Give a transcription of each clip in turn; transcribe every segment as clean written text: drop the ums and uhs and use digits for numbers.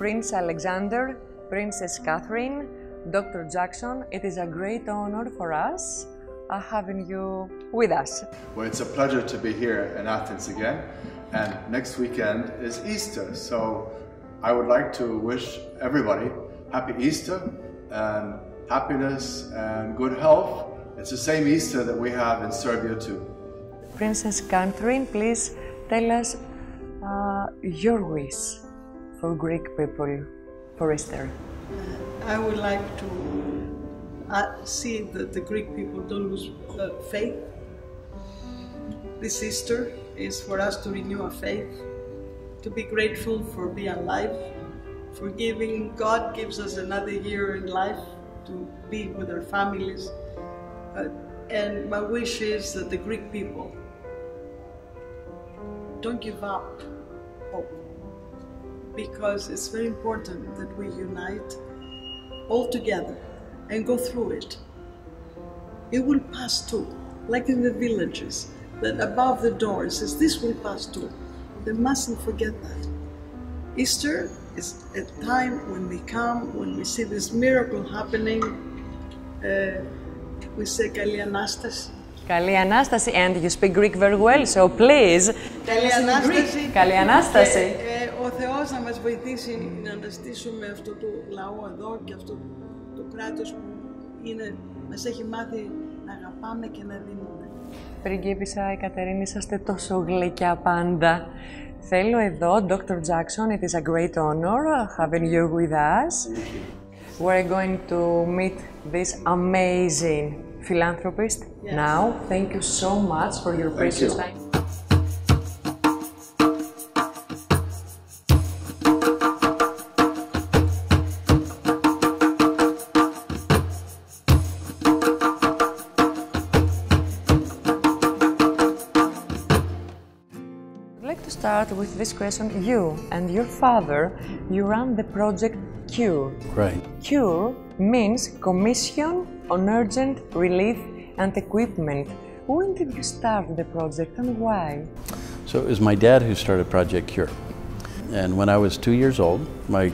Prince Alexander, Princess Catherine, Dr. Jackson, it is a great honor for us having you with us. Well, it's a pleasure to be here in Athens again, and next weekend is Easter, so I would like to wish everybody happy Easter and happiness and good health. It's the same Easter that we have in Serbia too. Princess Catherine, please tell us your wish for Greek people for Easter. I would like to see that the Greek people don't lose faith. This Easter is for us to renew our faith, to be grateful for being alive, for giving. God gives us another year in life to be with our families. And my wish is that the Greek people don't give up hope, because it's very important that we unite all together and go through it. It will pass too, like in the villages, that above the door it says, this will pass too. They mustn't forget that. Easter is a time when we come, when we see this miracle happening, we say Kalli Anastasi. Καλή Ανάσταση, and you speak Greek very well, so please. Καλή Ανάσταση. Καλή Ανάσταση. Ο Θεός να μας βοηθήσει να αναστήσουμε αυτό το λαό εδώ και αυτό το κράτος που μας έχει μάθει να αγαπάμε και να δίνουμε. Πριγκίπισσα Αικατερίνη, είσαστε τόσο γλυκιά πάντα. Θέλω εδώ, Dr. Jackson, it is a great honor having you with us. We're going to meet this amazing philanthropist now. Thank you so much for your precious time. I'd like to start with this question. You and your father, you run the Project C.U.R.E. Right. C.U.R.E. means Commission on Urgent Relief and Equipment. When did you start the project and why? So it was my dad who started Project C.U.R.E. And when I was 2 years old, my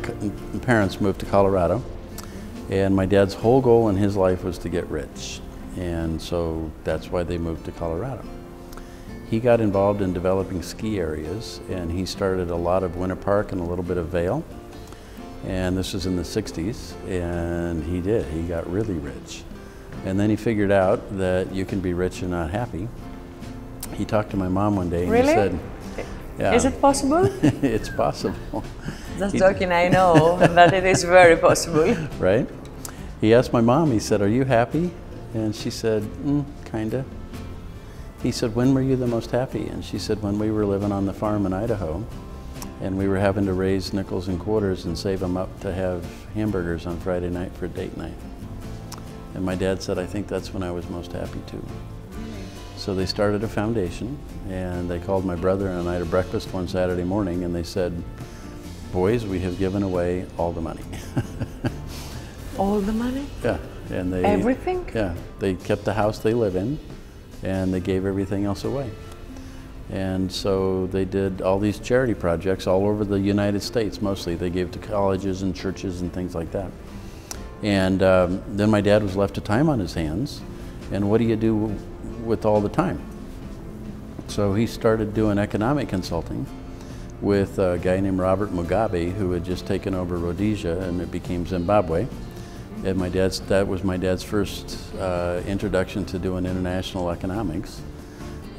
parents moved to Colorado, and my dad's whole goal in his life was to get rich. And so that's why they moved to Colorado. He got involved in developing ski areas, and he started a lot of Winter Park and a little bit of Vail. And this was in the 60s, and he did. He got really rich. And then he figured out that you can be rich and not happy. He talked to my mom one day and really? He said, yeah. Is it possible? It's possible. Just joking, I know that it is very possible. Right? He asked my mom, he said, are you happy? And she said, kinda. He said, when were you the most happy? And she said, when we were living on the farm in Idaho, and we were having to raise nickels and quarters and save them up to have hamburgers on Friday night for date night. And my dad said, I think that's when I was most happy too. So they started a foundation, and they called my brother and I to breakfast one Saturday morning, and they said, boys, we have given away all the money. All the money? Yeah. And they, everything? Yeah. They kept the house they live in, and they gave everything else away. And so they did all these charity projects all over the United States, mostly. They gave to colleges and churches and things like that. And then my dad was left to time on his hands, and what do you do with all the time? So he started doing economic consulting with a guy named Robert Mugabe, who had just taken over Rhodesia, and it became Zimbabwe. And that was my dad's first introduction to doing international economics.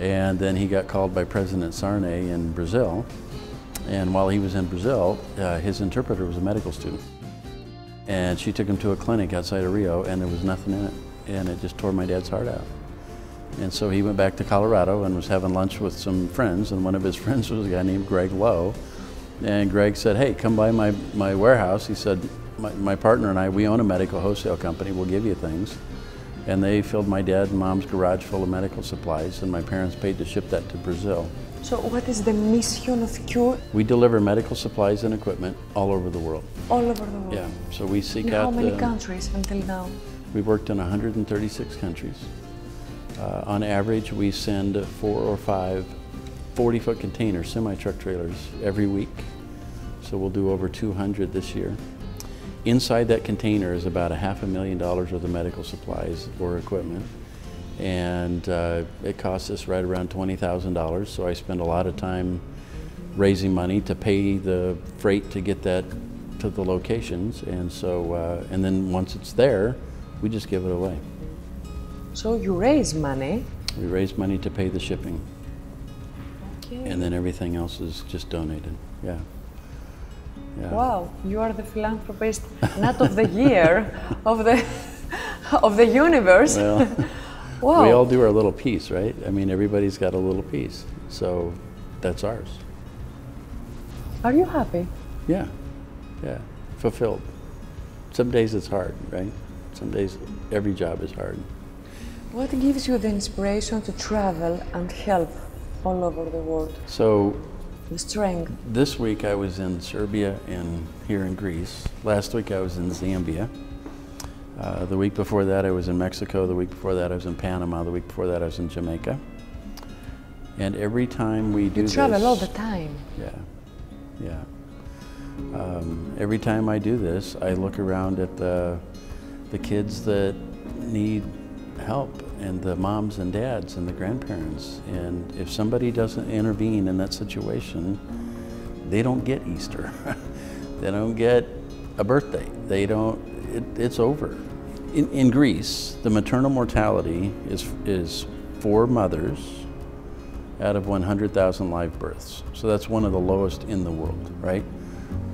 And then he got called by President C.U.R.E. in Brazil. And while he was in Brazil, his interpreter was a medical student. And she took him to a clinic outside of Rio, and there was nothing in it. And it just tore my dad's heart out. And so he went back to Colorado and was having lunch with some friends, and one of his friends was a guy named Greg Lowe. And Greg said, hey, come by my warehouse. He said, my partner and I, we own a medical wholesale company, we'll give you things. And they filled my dad and mom's garage full of medical supplies, and my parents paid to ship that to Brazil. So what is the mission of C.U.R.E.? We deliver medical supplies and equipment all over the world. All over the world? Yeah, so we seek in out how many countries until now? We've worked in 136 countries. On average, we send 4 or 5 40-foot containers, semi-truck trailers, every week. so we'll do over 200 this year. Inside that container is about $500,000 worth of medical supplies or equipment, and it costs us right around $20,000, so I spend a lot of time raising money to pay the freight to get that to the locations, and so and then once it's there, we just give it away. So you raise money? We raise money to pay the shipping. Okay. And then everything else is just donated. Yeah. Yeah. Wow, you are the philanthropist, not of the year, of the universe. Well, wow. we all do our little piece, right? I mean, everybody's got a little piece, so that's ours. Are you happy? Yeah, yeah, fulfilled. Some days it's hard, right? Some days every job is hard. What gives you the inspiration to travel and help all over the world? So, the strength. This week I was in Serbia and here in Greece. Last week I was in Zambia. The week before that I was in Mexico. The week before that I was in Panama. The week before that I was in Jamaica. And every time we do this... You travel all the time. Yeah, yeah. Every time I do this, I look around at the kids that need help, and the moms and dads and the grandparents. And if somebody doesn't intervene in that situation, they don't get Easter. They don't get a birthday. They don't, it's over. In Greece, the maternal mortality is 4 mothers out of 100,000 live births. So that's one of the lowest in the world, right?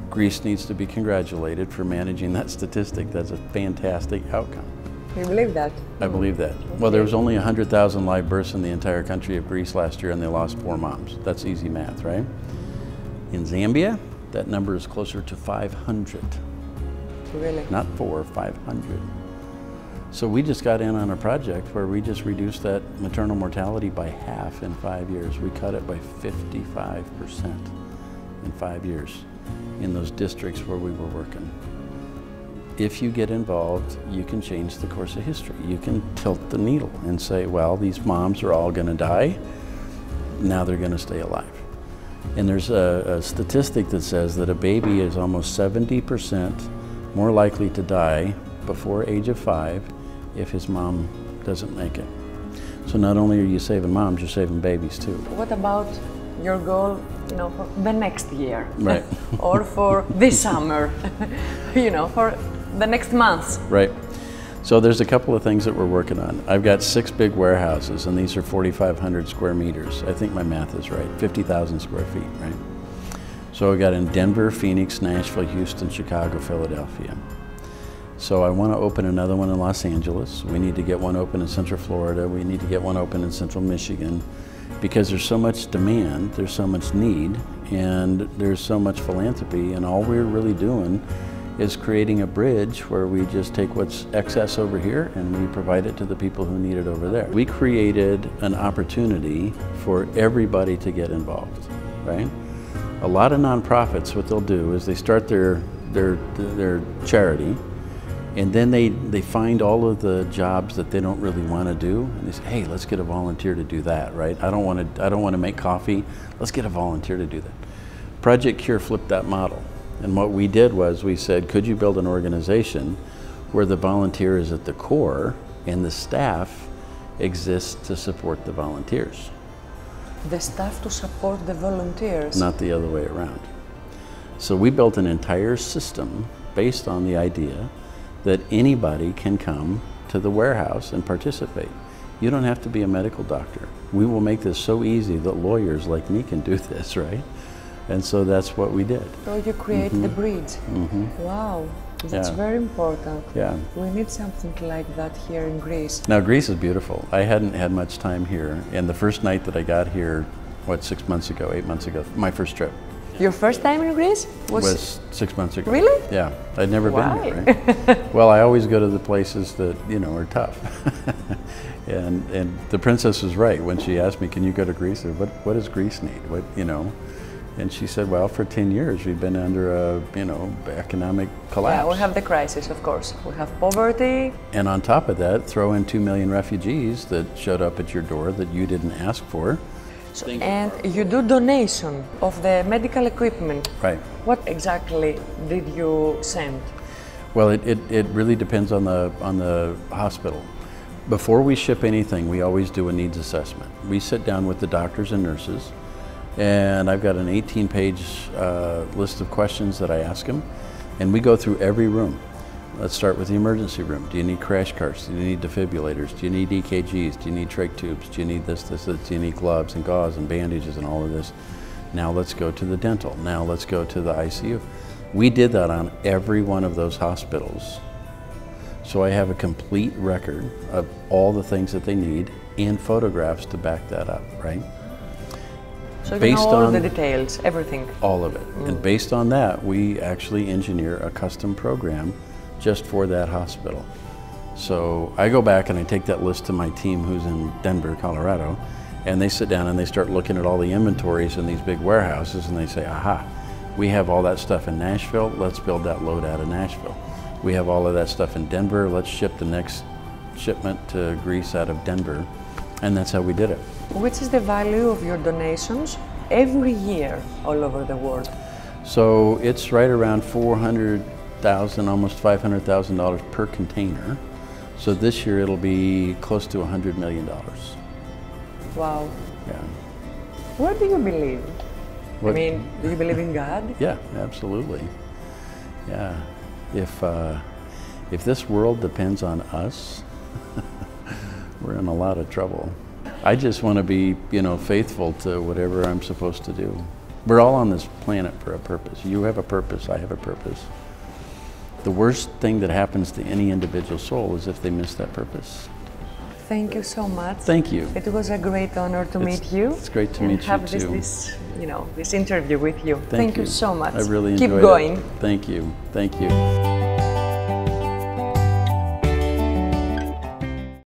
Greece needs to be congratulated for managing that statistic. That's a fantastic outcome. You believe that? I believe that. Okay. Well, there was only 100,000 live births in the entire country of Greece last year, and they lost 4 moms. That's easy math, right? In Zambia, that number is closer to 500. Really? Not 4, 500. So we just got in on a project where we just reduced that maternal mortality by half in 5 years. We cut it by 55% in 5 years in those districts where we were working. If you get involved, you can change the course of history. You can tilt the needle and say, well, these moms are all gonna die. Now they're gonna stay alive. And there's a statistic that says that a baby is almost 70% more likely to die before age of 5 if his mom doesn't make it. So not only are you saving moms, you're saving babies too. What about your goal, you know, for the next year? Right. Or for this summer, you know, for the next months? Right. So there's a couple of things that we're working on. I've got 6 big warehouses, and these are 4,500 square meters. I think my math is right, 50,000 square feet, right? So we got in Denver, Phoenix, Nashville, Houston, Chicago, Philadelphia. So I want to open another one in Los Angeles. We need to get one open in Central Florida. We need to get one open in Central Michigan, because there's so much demand, there's so much need, and there's so much philanthropy, and all we're really doing is creating a bridge where we just take what's excess over here and we provide it to the people who need it over there. We created an opportunity for everybody to get involved, right? A lot of nonprofits, what they'll do is they start their charity, and then they find all of the jobs that they don't really want to do, and they say, hey, let's get a volunteer to do that, right? I don't want to make coffee, let's get a volunteer to do that. Project C.U.R.E. flipped that model. And what we did was we said, could you build an organization where the volunteer is at the core and the staff exists to support the volunteers? The staff to support the volunteers? Not the other way around. So we built an entire system based on the idea that anybody can come to the warehouse and participate. You don't have to be a medical doctor. We will make this so easy that lawyers like me can do this, right? And so that's what we did. So you create the bridge. Wow, that's very important. Yeah. We need something like that here in Greece. Now Greece is beautiful. I hadn't had much time here, and the first night that I got here, what, 6 months ago, 8 months ago, my first trip. Your first time in Greece was 6 months ago. Really? Yeah, I'd never been here, right? Well, I always go to the places that, you know, are tough. and the princess was right when she asked me, can you go to Greece? I said, what does Greece need? What, you know? And she said, well, for 10 years we've been under a, you know, economic collapse. Yeah, we have the crisis, of course. We have poverty. And on top of that, throw in 2 million refugees that showed up at your door that you didn't ask for. So, and you do donation of the medical equipment. Right. What exactly did you send? Well, it really depends on the hospital. Before we ship anything, we always do a needs assessment. We sit down with the doctors and nurses, and I've got an 18-page list of questions that I ask them, and we go through every room. Let's start with the emergency room. Do you need crash carts? Do you need defibrillators? Do you need EKGs? Do you need trach tubes? Do you need this? Do you need gloves and gauze and bandages and all of this? Now let's go to the dental. Now let's go to the ICU. We did that on every one of those hospitals. So I have a complete record of all the things that they need and photographs to back that up, right? So you know all the details, everything? All of it. And based on that, we actually engineer a custom program just for that hospital. So I go back and I take that list to my team who's in Denver, Colorado, and they sit down and they start looking at all the inventories in these big warehouses, and they say, aha, we have all that stuff in Nashville, let's build that load out of Nashville. We have all of that stuff in Denver, let's ship the next shipment to Greece out of Denver. And that's how we did it. Which is the value of your donations every year all over the world? So it's right around $400,000, almost $500,000 per container. So this year it'll be close to $100 million. Wow. Yeah. Where do you believe? What? I mean, do you believe in God? Yeah, absolutely. Yeah. If this world depends on us, we're in a lot of trouble. I just want to be, faithful to whatever I'm supposed to do. We're all on this planet for a purpose. You have a purpose, I have a purpose. The worst thing that happens to any individual soul is if they miss that purpose. Thank you so much. Thank you. It was a great honor to meet you. It's great to meet you have too. This interview with you. Thank you so much. I really enjoyed it. Keep going. Thank you. Thank you.